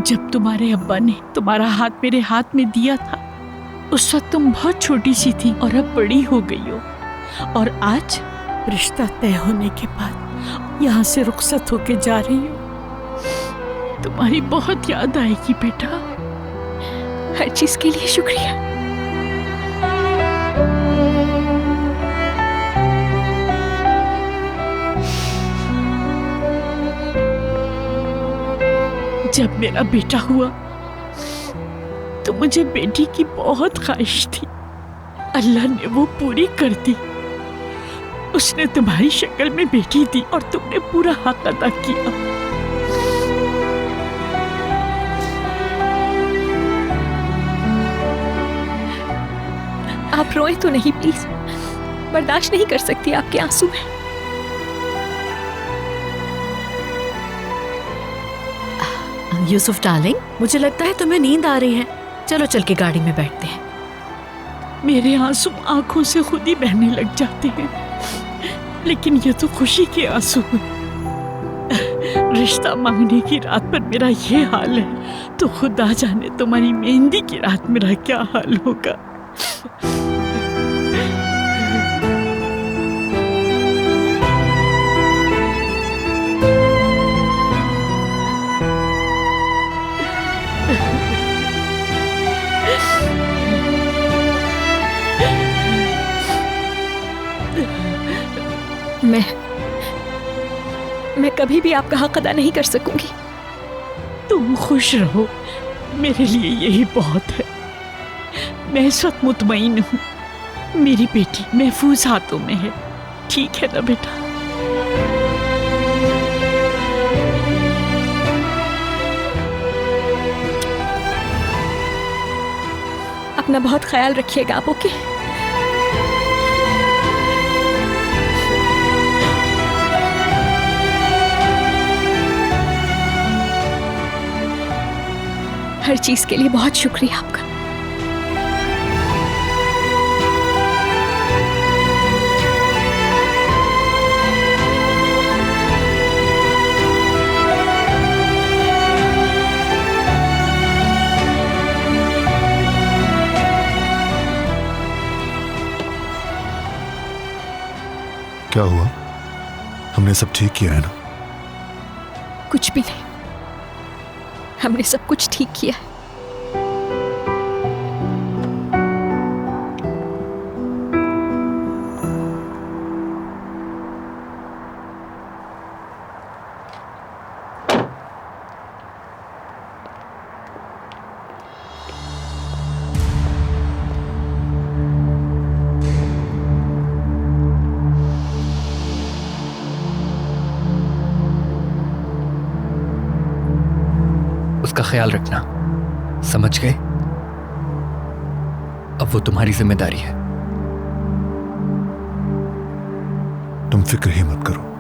जब तुम्हारे अब्बा ने तुम्हारा हाथ मेरे हाथ में दिया था, उस वक्त तुम बहुत छोटी सी थी और अब बड़ी हो गई हो। और आज रिश्ता तय होने के बाद यहाँ से रुखसत होके जा रही हो। तुम्हारी बहुत याद आएगी बेटा। हर चीज के लिए शुक्रिया। जब मेरा बेटा हुआ तो मुझे बेटी की बहुत ख्वाहिश थी। अल्लाह ने वो पूरी कर दी। उसने तुम्हारी शक्ल में बेटी दी और तुमने पूरा हक अदा किया। आप रोए तो नहीं प्लीज, बर्दाश्त नहीं कर सकती आपके आंसू में। यूसुफ डार्लिंग, मुझे लगता है तुम्हें नींद आ रही है। चलो चल के गाड़ी में बैठते हैं। मेरे आंसू आंखों से खुद ही बहने लग जाते हैं, लेकिन ये तो खुशी के आंसू हैं। रिश्ता मांगने की रात पर मेरा ये हाल है, तो खुदा जाने तुम्हारी मेहंदी की रात मेरा क्या हाल होगा। मैं कभी भी आपका हक अदा नहीं कर सकूंगी। तुम खुश रहो, मेरे लिए यही बहुत है। मैं इस वक्त मुतमईन हूँ, मेरी बेटी महफूज हाथों में है। ठीक है ना बेटा? अपना बहुत ख्याल रखिएगा आप। ओके? हर चीज के लिए बहुत शुक्रिया आपका। क्या हुआ? हमने सब ठीक किया है ना? कुछ भी नहीं, हमने सब कुछ ठीक किया है। उसका ख्याल रखना, समझ गए? अब वो तुम्हारी जिम्मेदारी है। तुम फिक्र ही मत करो।